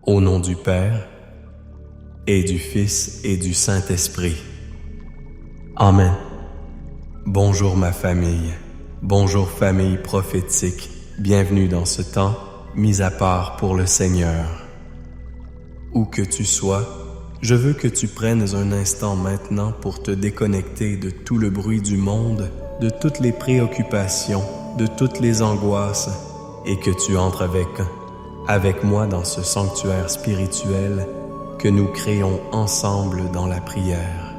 Au nom du Père, et du Fils, et du Saint-Esprit. Amen. Bonjour ma famille, bonjour famille prophétique, bienvenue dans ce temps mis à part pour le Seigneur. Où que tu sois, je veux que tu prennes un instant maintenant pour te déconnecter de tout le bruit du monde, de toutes les préoccupations, de toutes les angoisses, et que tu entres avec moi dans ce sanctuaire spirituel que nous créons ensemble dans la prière.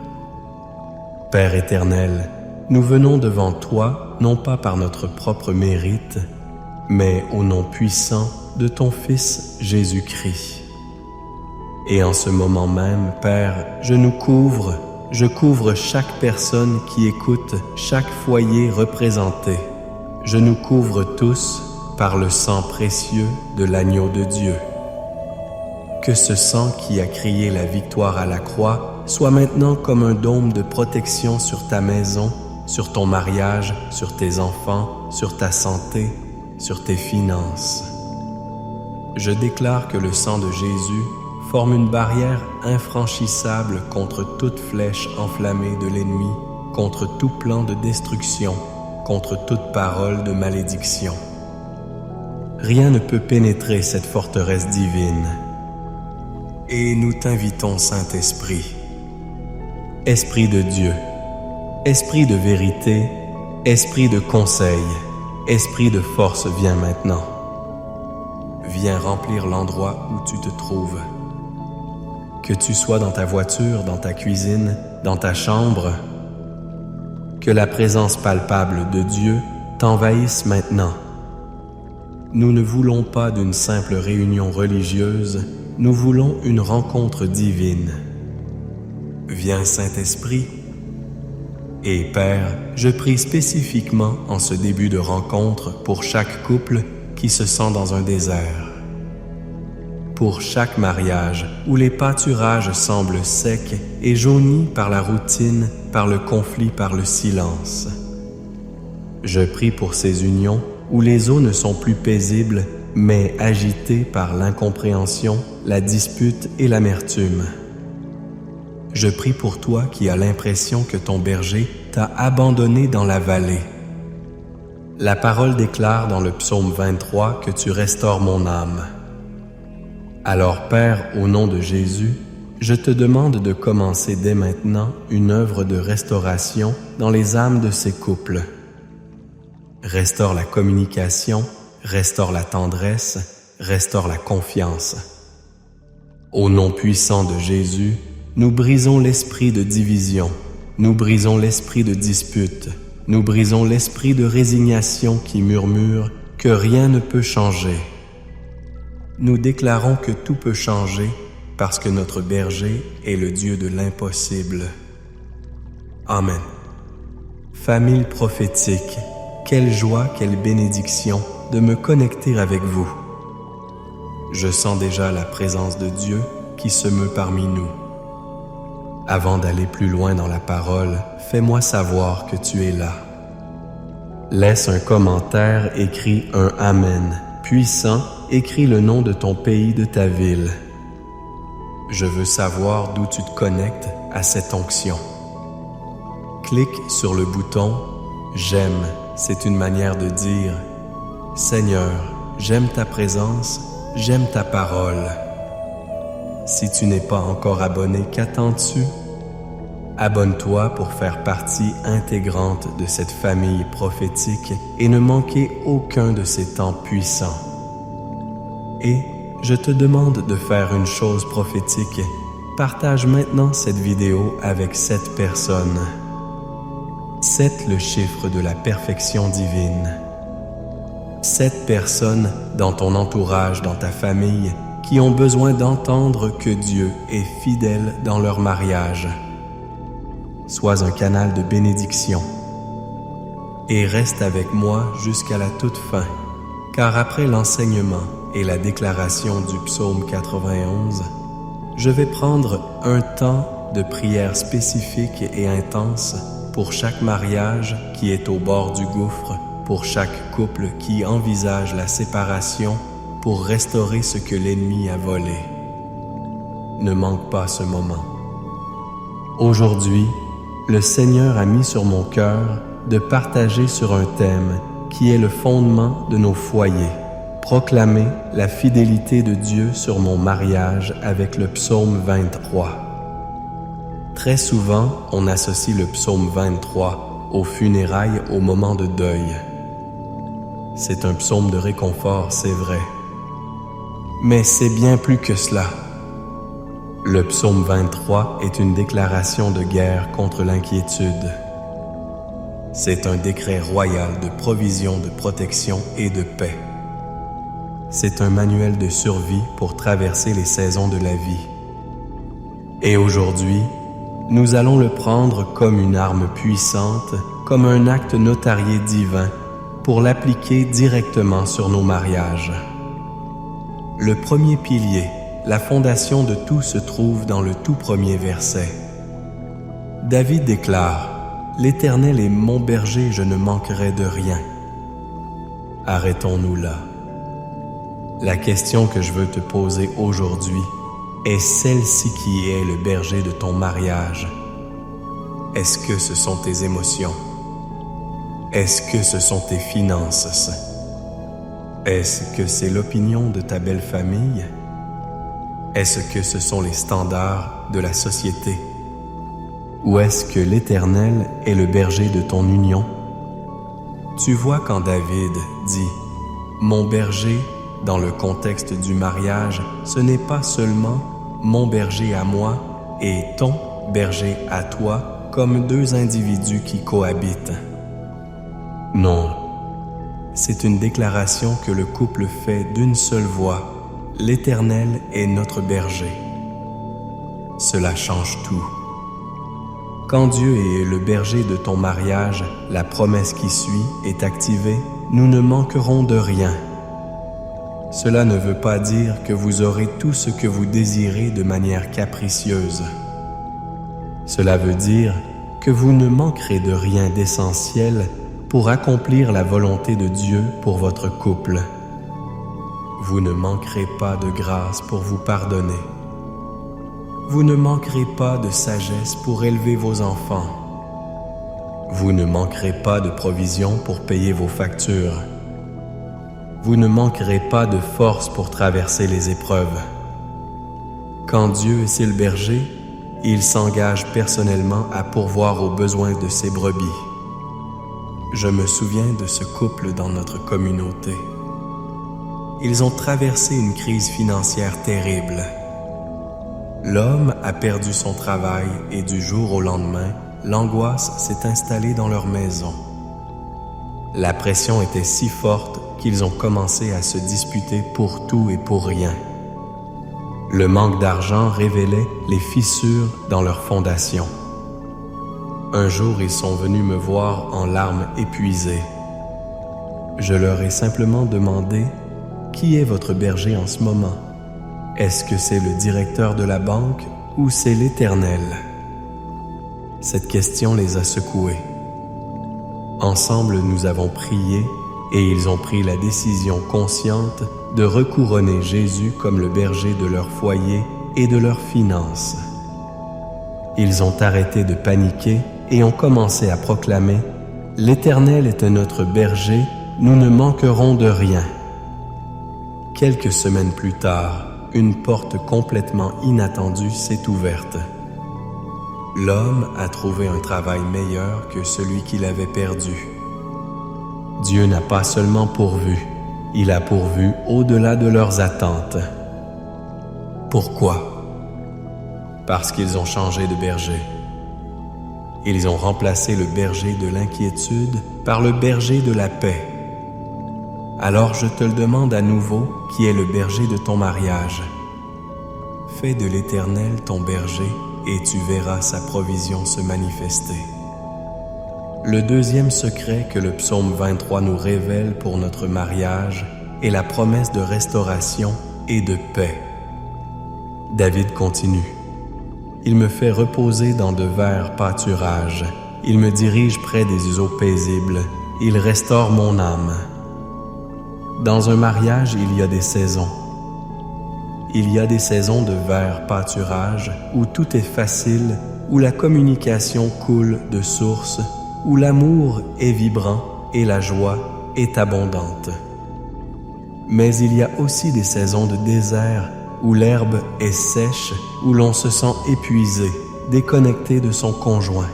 Père éternel, nous venons devant toi, non pas par notre propre mérite, mais au nom puissant de ton Fils Jésus-Christ. Et en ce moment même, Père, je couvre chaque personne qui écoute, chaque foyer représenté. Je nous couvre tous par le sang précieux de l'agneau de Dieu. Que ce sang qui a crié la victoire à la croix soit maintenant comme un dôme de protection sur ta maison, sur ton mariage, sur tes enfants, sur ta santé, sur tes finances. Je déclare que le sang de Jésus forme une barrière infranchissable contre toute flèche enflammée de l'ennemi, contre tout plan de destruction, contre toute parole de malédiction. Rien ne peut pénétrer cette forteresse divine. Et nous t'invitons, Saint-Esprit, Esprit de Dieu, Esprit de vérité, Esprit de conseil, Esprit de force, viens maintenant. Viens remplir l'endroit où tu te trouves. Que tu sois dans ta voiture, dans ta cuisine, dans ta chambre, que la présence palpable de Dieu t'envahisse maintenant. Nous ne voulons pas d'une simple réunion religieuse, nous voulons une rencontre divine. Viens, Saint-Esprit. Et Père, je prie spécifiquement en ce début de rencontre pour chaque couple qui se sent dans un désert. Pour chaque mariage où les pâturages semblent secs et jaunis par la routine, par le conflit, par le silence. Je prie pour ces unions où les eaux ne sont plus paisibles, mais agitées par l'incompréhension, la dispute et l'amertume. Je prie pour toi qui as l'impression que ton berger t'a abandonné dans la vallée. La parole déclare dans le psaume 23 que tu restaures mon âme. Alors Père, au nom de Jésus, je te demande de commencer dès maintenant une œuvre de restauration dans les âmes de ces couples. Restaure la communication, restaure la tendresse, restaure la confiance. Au nom puissant de Jésus, nous brisons l'esprit de division, nous brisons l'esprit de dispute, nous brisons l'esprit de résignation qui murmure que rien ne peut changer. Nous déclarons que tout peut changer parce que notre berger est le Dieu de l'impossible. Amen. Famille prophétique, quelle joie, quelle bénédiction de me connecter avec vous. Je sens déjà la présence de Dieu qui se meut parmi nous. Avant d'aller plus loin dans la parole, fais-moi savoir que tu es là. Laisse un commentaire, écris un Amen. Puissant, écris le nom de ton pays, de ta ville. Je veux savoir d'où tu te connectes à cette onction. Clique sur le bouton « J'aime ». C'est une manière de dire « Seigneur, j'aime ta présence, j'aime ta parole ». Si tu n'es pas encore abonné, qu'attends-tu? Abonne-toi pour faire partie intégrante de cette famille prophétique et ne manquer aucun de ces temps puissants. Et je te demande de faire une chose prophétique. Partage maintenant cette vidéo avec 7 personnes. 7 le chiffre de la perfection divine. 7 personnes dans ton entourage, dans ta famille, qui ont besoin d'entendre que Dieu est fidèle dans leur mariage. Sois un canal de bénédiction. Et reste avec moi jusqu'à la toute fin, car après l'enseignement et la déclaration du psaume 91, je vais prendre un temps de prière spécifique et intense pour chaque mariage qui est au bord du gouffre, pour chaque couple qui envisage la séparation, pour restaurer ce que l'ennemi a volé. ne manque pas ce moment. Aujourd'hui, le Seigneur a mis sur mon cœur de partager sur un thème qui est le fondement de nos foyers, proclamer la fidélité de Dieu sur mon mariage avec le psaume 23. Très souvent, on associe le psaume 23 aux funérailles au moment de deuil. C'est un psaume de réconfort, c'est vrai. Mais c'est bien plus que cela. Le psaume 23 est une déclaration de guerre contre l'inquiétude. C'est un décret royal de provision, de protection et de paix. C'est un manuel de survie pour traverser les saisons de la vie. Et aujourd'hui, nous allons le prendre comme une arme puissante, comme un acte notarié divin, pour l'appliquer directement sur nos mariages. Le premier pilier, la fondation de tout se trouve dans le tout premier verset. David déclare « L'Éternel est mon berger, je ne manquerai de rien ». Arrêtons-nous là. La question que je veux te poser aujourd'hui est celle-ci qui est le berger de ton mariage. Est-ce que ce sont tes émotions? Est-ce que ce sont tes finances? Est-ce que c'est l'opinion de ta belle famille? Est-ce que ce sont les standards de la société? Ou est-ce que l'Éternel est le berger de ton union? Tu vois quand David dit « Mon berger », dans le contexte du mariage, ce n'est pas seulement « mon berger à moi » et « ton berger à toi » comme deux individus qui cohabitent. Non, c'est une déclaration que le couple fait d'une seule voix. L'Éternel est notre berger. Cela change tout. Quand Dieu est le berger de ton mariage, la promesse qui suit est activée, nous ne manquerons de rien. Cela ne veut pas dire que vous aurez tout ce que vous désirez de manière capricieuse. Cela veut dire que vous ne manquerez de rien d'essentiel pour accomplir la volonté de Dieu pour votre couple. Vous ne manquerez pas de grâce pour vous pardonner. Vous ne manquerez pas de sagesse pour élever vos enfants. Vous ne manquerez pas de provision pour payer vos factures. Vous ne manquerez pas de force pour traverser les épreuves. Quand Dieu est le berger, il s'engage personnellement à pourvoir aux besoins de ses brebis. Je me souviens de ce couple dans notre communauté. Ils ont traversé une crise financière terrible. L'homme a perdu son travail et du jour au lendemain, l'angoisse s'est installée dans leur maison. La pression était si forte qu'ils ont commencé à se disputer pour tout et pour rien. Le manque d'argent révélait les fissures dans leur fondation. Un jour, ils sont venus me voir en larmes épuisées. Je leur ai simplement demandé « Qui est votre berger en ce moment? Est-ce que c'est le directeur de la banque ou c'est l'Éternel ?» Cette question les a secoués. Ensemble, nous avons prié et ils ont pris la décision consciente de recouronner Jésus comme le berger de leur foyer et de leurs finances. Ils ont arrêté de paniquer et ont commencé à proclamer « L'Éternel est notre berger, nous ne manquerons de rien ». Quelques semaines plus tard, une porte complètement inattendue s'est ouverte. L'homme a trouvé un travail meilleur que celui qu'il avait perdu. Dieu n'a pas seulement pourvu, il a pourvu au-delà de leurs attentes. Pourquoi? Parce qu'ils ont changé de berger. Ils ont remplacé le berger de l'inquiétude par le berger de la paix. Alors je te le demande à nouveau, qui est le berger de ton mariage? Fais de l'Éternel ton berger et tu verras sa provision se manifester. Le deuxième secret que le psaume 23 nous révèle pour notre mariage est la promesse de restauration et de paix. David continue. Il me fait reposer dans de verts pâturages. Il me dirige près des eaux paisibles. Il restaure mon âme. Dans un mariage, il y a des saisons. Il y a des saisons de vert pâturage où tout est facile, où la communication coule de source, où l'amour est vibrant et la joie est abondante. Mais il y a aussi des saisons de désert où l'herbe est sèche, où l'on se sent épuisé, déconnecté de son conjoint.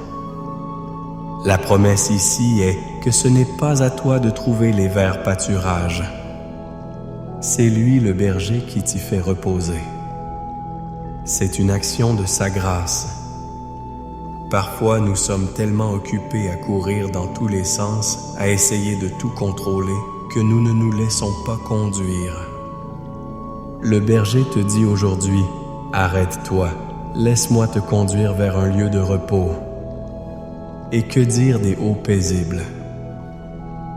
La promesse ici est que ce n'est pas à toi de trouver les verts pâturages. C'est lui le berger qui t'y fait reposer. C'est une action de sa grâce. Parfois, nous sommes tellement occupés à courir dans tous les sens, à essayer de tout contrôler, que nous ne nous laissons pas conduire. Le berger te dit aujourd'hui, « Arrête-toi, laisse-moi te conduire vers un lieu de repos. » Et que dire des eaux paisibles?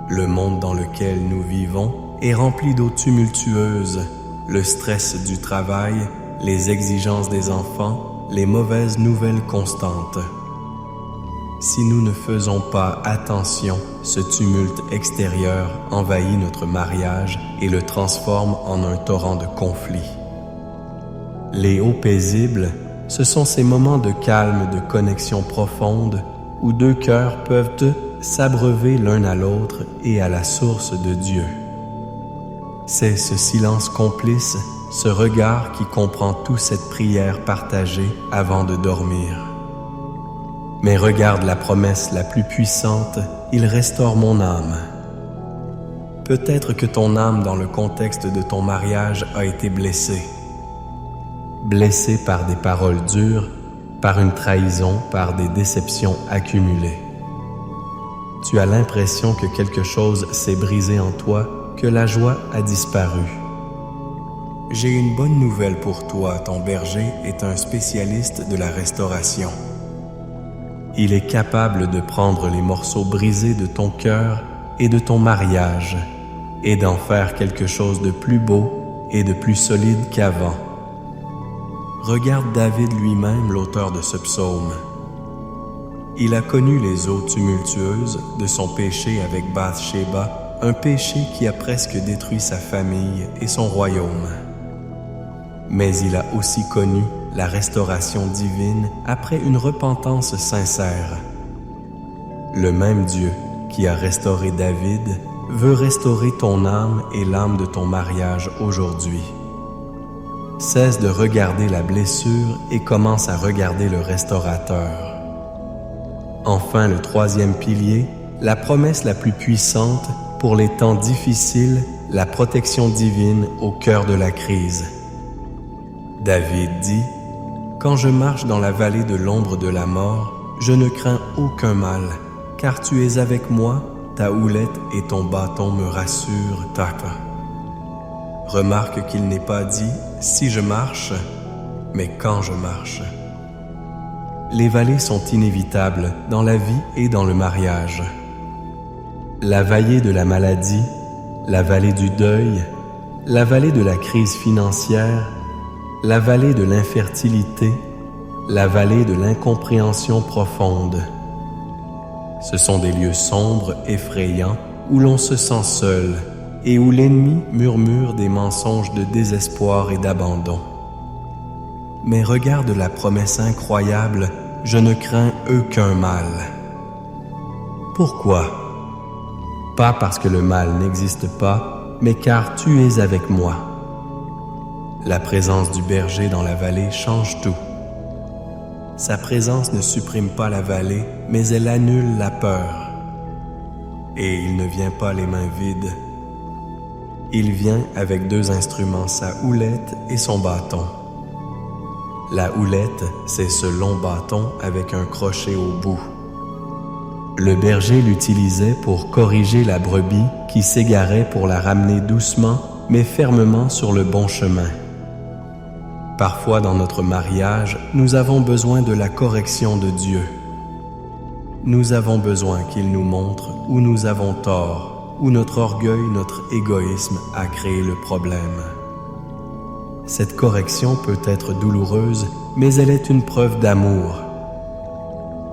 Le monde dans lequel nous vivons est rempli d'eaux tumultueuses, le stress du travail, les exigences des enfants, les mauvaises nouvelles constantes. Si nous ne faisons pas attention, ce tumulte extérieur envahit notre mariage et le transforme en un torrent de conflits. Les eaux paisibles, ce sont ces moments de calme, de connexion profonde, où deux cœurs peuvent s'abreuver l'un à l'autre et à la source de Dieu. C'est ce silence complice, ce regard qui comprend toute cette prière partagée avant de dormir. Mais regarde la promesse la plus puissante, il restaure mon âme. Peut-être que ton âme dans le contexte de ton mariage a été blessée. Blessée par des paroles dures, par une trahison, par des déceptions accumulées. Tu as l'impression que quelque chose s'est brisé en toi, que la joie a disparu. J'ai une bonne nouvelle pour toi, ton berger est un spécialiste de la restauration. Il est capable de prendre les morceaux brisés de ton cœur et de ton mariage et d'en faire quelque chose de plus beau et de plus solide qu'avant. Regarde David lui-même, l'auteur de ce psaume. Il a connu les eaux tumultueuses de son péché avec Bathsheba, un péché qui a presque détruit sa famille et son royaume. Mais il a aussi connu la restauration divine après une repentance sincère. Le même Dieu qui a restauré David veut restaurer ton âme et l'âme de ton mariage aujourd'hui. Cesse de regarder la blessure et commence à regarder le restaurateur. Enfin, le troisième pilier, la promesse la plus puissante pour les temps difficiles, la protection divine au cœur de la crise. David dit, « Quand je marche dans la vallée de l'ombre de la mort, je ne crains aucun mal, car tu es avec moi, ta houlette et ton bâton me rassurent, Tata. » Remarque qu'il n'est pas dit « si je marche », mais « quand je marche ». Les vallées sont inévitables dans la vie et dans le mariage. La vallée de la maladie, la vallée du deuil, la vallée de la crise financière, la vallée de l'infertilité, la vallée de l'incompréhension profonde. Ce sont des lieux sombres, effrayants, où l'on se sent seul et où l'ennemi murmure des mensonges de désespoir et d'abandon. Mais regarde la promesse incroyable, je ne crains aucun mal. Pourquoi? Pas parce que le mal n'existe pas, mais car tu es avec moi. La présence du berger dans la vallée change tout. Sa présence ne supprime pas la vallée, mais elle annule la peur. Et il ne vient pas les mains vides. Il vient avec deux instruments, sa houlette et son bâton. La houlette, c'est ce long bâton avec un crochet au bout. Le berger l'utilisait pour corriger la brebis qui s'égarait pour la ramener doucement mais fermement sur le bon chemin. Parfois dans notre mariage, nous avons besoin de la correction de Dieu. Nous avons besoin qu'il nous montre où nous avons tort, où notre orgueil, notre égoïsme a créé le problème. Cette correction peut être douloureuse, mais elle est une preuve d'amour.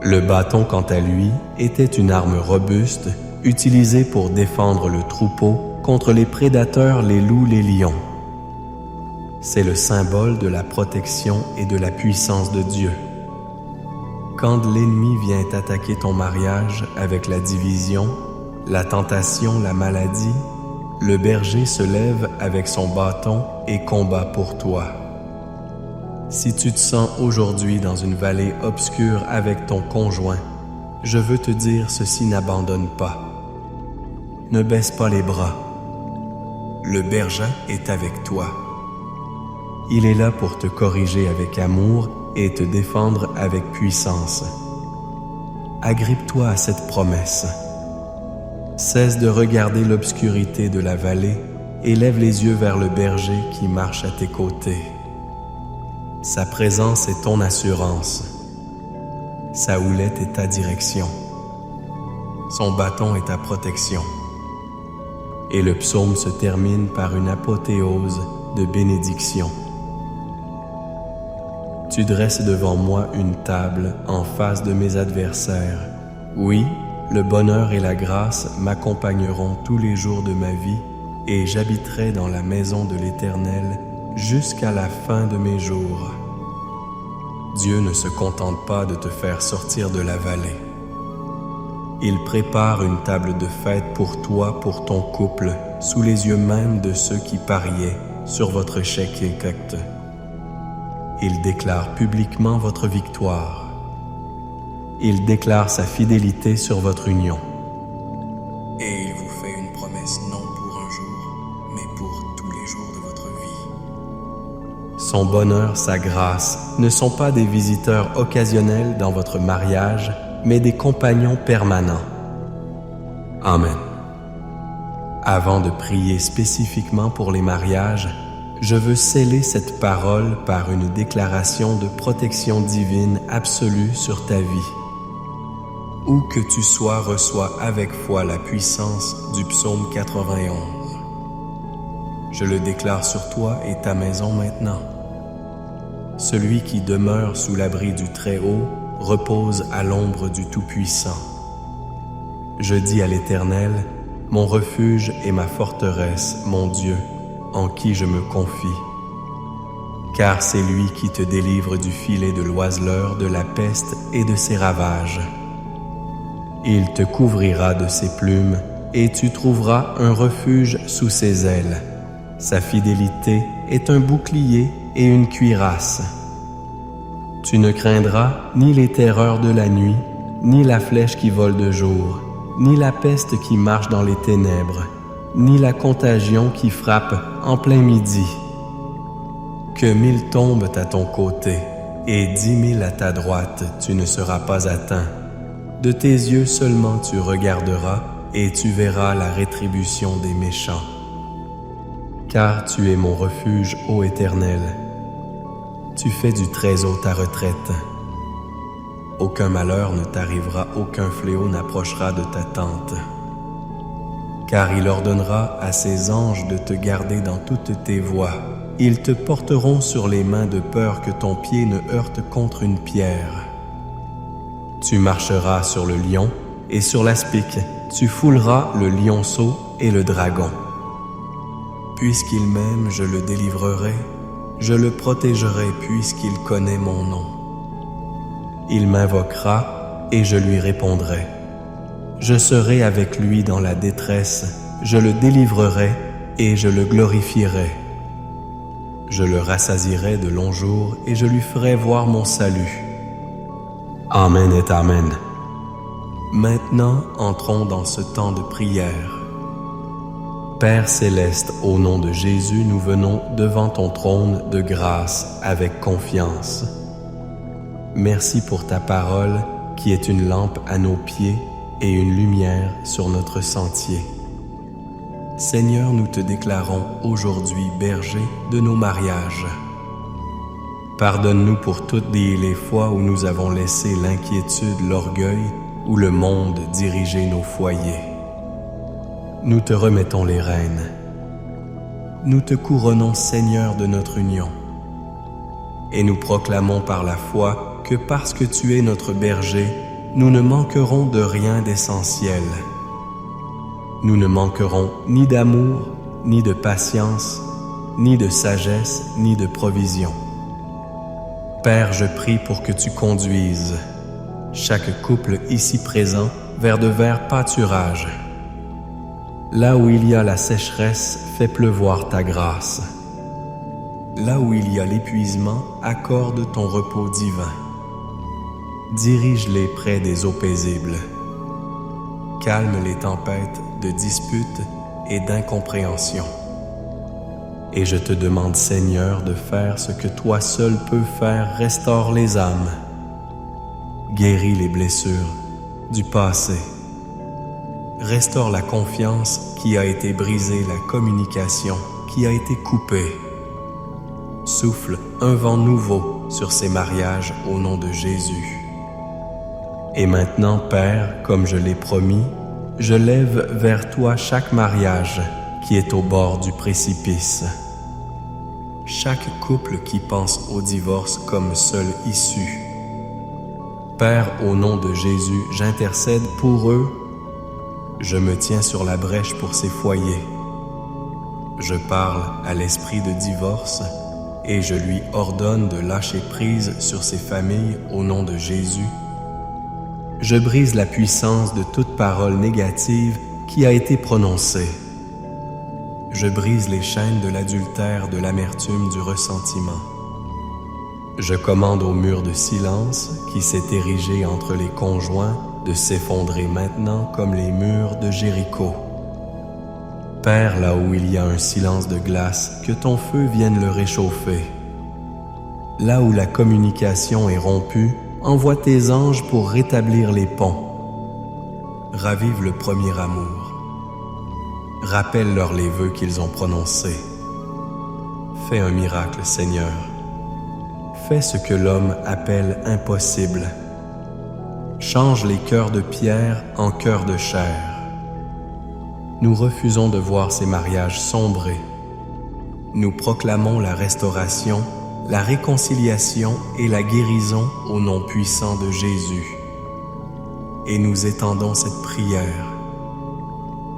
Le bâton, quant à lui, était une arme robuste, utilisée pour défendre le troupeau contre les prédateurs, les loups, les lions. C'est le symbole de la protection et de la puissance de Dieu. Quand l'ennemi vient attaquer ton mariage avec la division, la tentation, la maladie, le berger se lève avec son bâton et combat pour toi. Si tu te sens aujourd'hui dans une vallée obscure avec ton conjoint, je veux te dire ceci: n'abandonne pas. Ne baisse pas les bras. Le berger est avec toi. Il est là pour te corriger avec amour et te défendre avec puissance. Agrippe-toi à cette promesse. Cesse de regarder l'obscurité de la vallée et lève les yeux vers le berger qui marche à tes côtés. Sa présence est ton assurance. Sa houlette est ta direction. Son bâton est ta protection. Et le psaume se termine par une apothéose de bénédiction. Tu dresses devant moi une table en face de mes adversaires. Oui, le bonheur et la grâce m'accompagneront tous les jours de ma vie et j'habiterai dans la maison de l'Éternel jusqu'à la fin de mes jours. Dieu ne se contente pas de te faire sortir de la vallée. Il prépare une table de fête pour toi, pour ton couple, sous les yeux même de ceux qui pariaient sur votre chèque intact. Il déclare publiquement votre victoire. Il déclare sa fidélité sur votre union. Et il vous fait une promesse non pour un jour, mais pour tous les jours de votre vie. Son bonheur, sa grâce ne sont pas des visiteurs occasionnels dans votre mariage, mais des compagnons permanents. Amen. Avant de prier spécifiquement pour les mariages, je veux sceller cette parole par une déclaration de protection divine absolue sur ta vie. Où que tu sois, reçois avec foi la puissance du psaume 91. Je le déclare sur toi et ta maison maintenant. Celui qui demeure sous l'abri du Très-Haut repose à l'ombre du Tout-Puissant. Je dis à l'Éternel, mon refuge et ma forteresse, mon Dieu, en qui je me confie. Car c'est lui qui te délivre du filet de l'oiseleur, de la peste et de ses ravages. Il te couvrira de ses plumes, et tu trouveras un refuge sous ses ailes. Sa fidélité est un bouclier et une cuirasse. Tu ne craindras ni les terreurs de la nuit, ni la flèche qui vole de jour, ni la peste qui marche dans les ténèbres, ni la contagion qui frappe en plein midi. Que 1000 tombent à ton côté et 10 000 à ta droite, tu ne seras pas atteint. De tes yeux seulement tu regarderas et tu verras la rétribution des méchants. Car tu es mon refuge, ô Éternel. Tu fais du Très-Haut ta retraite. Aucun malheur ne t'arrivera, aucun fléau n'approchera de ta tente. Car il ordonnera à ses anges de te garder dans toutes tes voies. Ils te porteront sur les mains de peur que ton pied ne heurte contre une pierre. Tu marcheras sur le lion et sur l'aspic, tu fouleras le lionceau et le dragon. Puisqu'il m'aime, je le délivrerai, je le protégerai puisqu'il connaît mon nom. Il m'invoquera et je lui répondrai. Je serai avec lui dans la détresse, je le délivrerai et je le glorifierai. Je le rassasierai de longs jours et je lui ferai voir mon salut. Amen et Amen. Maintenant, entrons dans ce temps de prière. Père céleste, au nom de Jésus, nous venons devant ton trône de grâce avec confiance. Merci pour ta parole qui est une lampe à nos pieds et une lumière sur notre sentier. Seigneur, nous te déclarons aujourd'hui berger de nos mariages. Pardonne-nous pour toutes les fois où nous avons laissé l'inquiétude, l'orgueil ou le monde diriger nos foyers. Nous te remettons les rênes. Nous te couronnons Seigneur de notre union. Et nous proclamons par la foi que parce que tu es notre berger, nous ne manquerons de rien d'essentiel. Nous ne manquerons ni d'amour, ni de patience, ni de sagesse, ni de provision. Père, je prie pour que tu conduises chaque couple ici présent vers de verts pâturages. Là où il y a la sécheresse, fais pleuvoir ta grâce. Là où il y a l'épuisement, accorde ton repos divin. Dirige-les près des eaux paisibles. Calme les tempêtes de disputes et d'incompréhension. Et je te demande, Seigneur, de faire ce que toi seul peux faire, restaure les âmes. Guéris les blessures du passé. Restaure la confiance qui a été brisée, la communication qui a été coupée. Souffle un vent nouveau sur ces mariages au nom de Jésus. Et maintenant, Père, comme je l'ai promis, je lève vers toi chaque mariage qui est au bord du précipice. Chaque couple qui pense au divorce comme seule issue. Père, au nom de Jésus, j'intercède pour eux. Je me tiens sur la brèche pour ces foyers. Je parle à l'esprit de divorce et je lui ordonne de lâcher prise sur ces familles au nom de Jésus. Je brise la puissance de toute parole négative qui a été prononcée. Je brise les chaînes de l'adultère, de l'amertume, du ressentiment. Je commande au mur de silence qui s'est érigé entre les conjoints de s'effondrer maintenant comme les murs de Jéricho. Père, là où il y a un silence de glace, que ton feu vienne le réchauffer. Là où la communication est rompue, envoie tes anges pour rétablir les ponts. Ravive le premier amour. Rappelle-leur les vœux qu'ils ont prononcés. Fais un miracle, Seigneur. Fais ce que l'homme appelle impossible. Change les cœurs de pierre en cœurs de chair. Nous refusons de voir ces mariages sombrer. Nous proclamons la restauration, la réconciliation et la guérison au nom puissant de Jésus. Et nous étendons cette prière.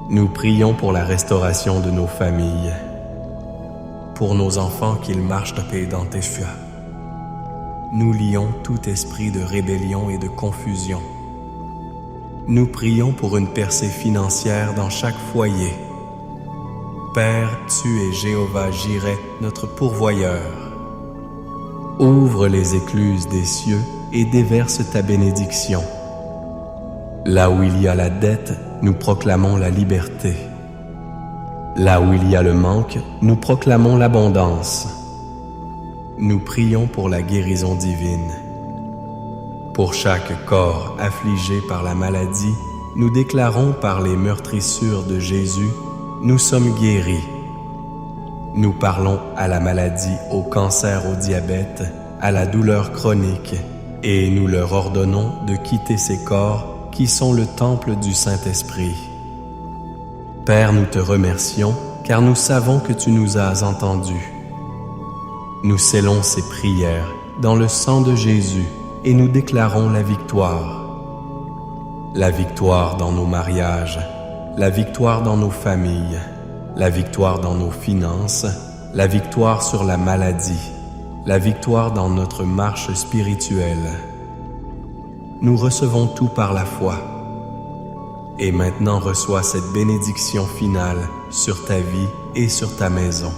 Nous prions pour la restauration de nos familles, pour nos enfants qu'ils marchent de paix dans tes feux. Nous lions tout esprit de rébellion et de confusion. Nous prions pour une percée financière dans chaque foyer. Père, tu es Jéhovah Jireh, notre pourvoyeur. Ouvre les écluses des cieux et déverse ta bénédiction. Là où il y a la dette, nous proclamons la liberté. Là où il y a le manque, nous proclamons l'abondance. Nous prions pour la guérison divine. Pour chaque corps affligé par la maladie, nous déclarons par les meurtrissures de Jésus, nous sommes guéris. Nous parlons à la maladie, au cancer, au diabète, à la douleur chronique, et nous leur ordonnons de quitter ces corps qui sont le temple du Saint-Esprit. Père, nous te remercions, car nous savons que tu nous as entendus. Nous scellons ces prières dans le sang de Jésus et nous déclarons la victoire. La victoire dans nos mariages, la victoire dans nos familles, la victoire dans nos finances, la victoire sur la maladie, la victoire dans notre marche spirituelle. Nous recevons tout par la foi. Et maintenant reçois cette bénédiction finale sur ta vie et sur ta maison.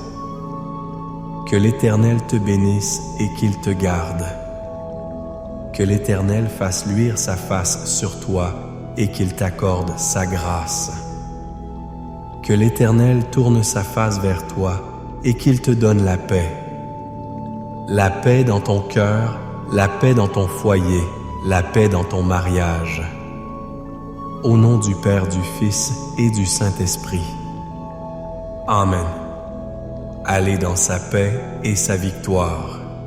Que l'Éternel te bénisse et qu'il te garde. Que l'Éternel fasse luire sa face sur toi et qu'il t'accorde sa grâce. Que l'Éternel tourne sa face vers toi et qu'il te donne la paix. La paix dans ton cœur, la paix dans ton foyer, la paix dans ton mariage. Au nom du Père, du Fils et du Saint-Esprit. Amen. Allez dans sa paix et sa victoire.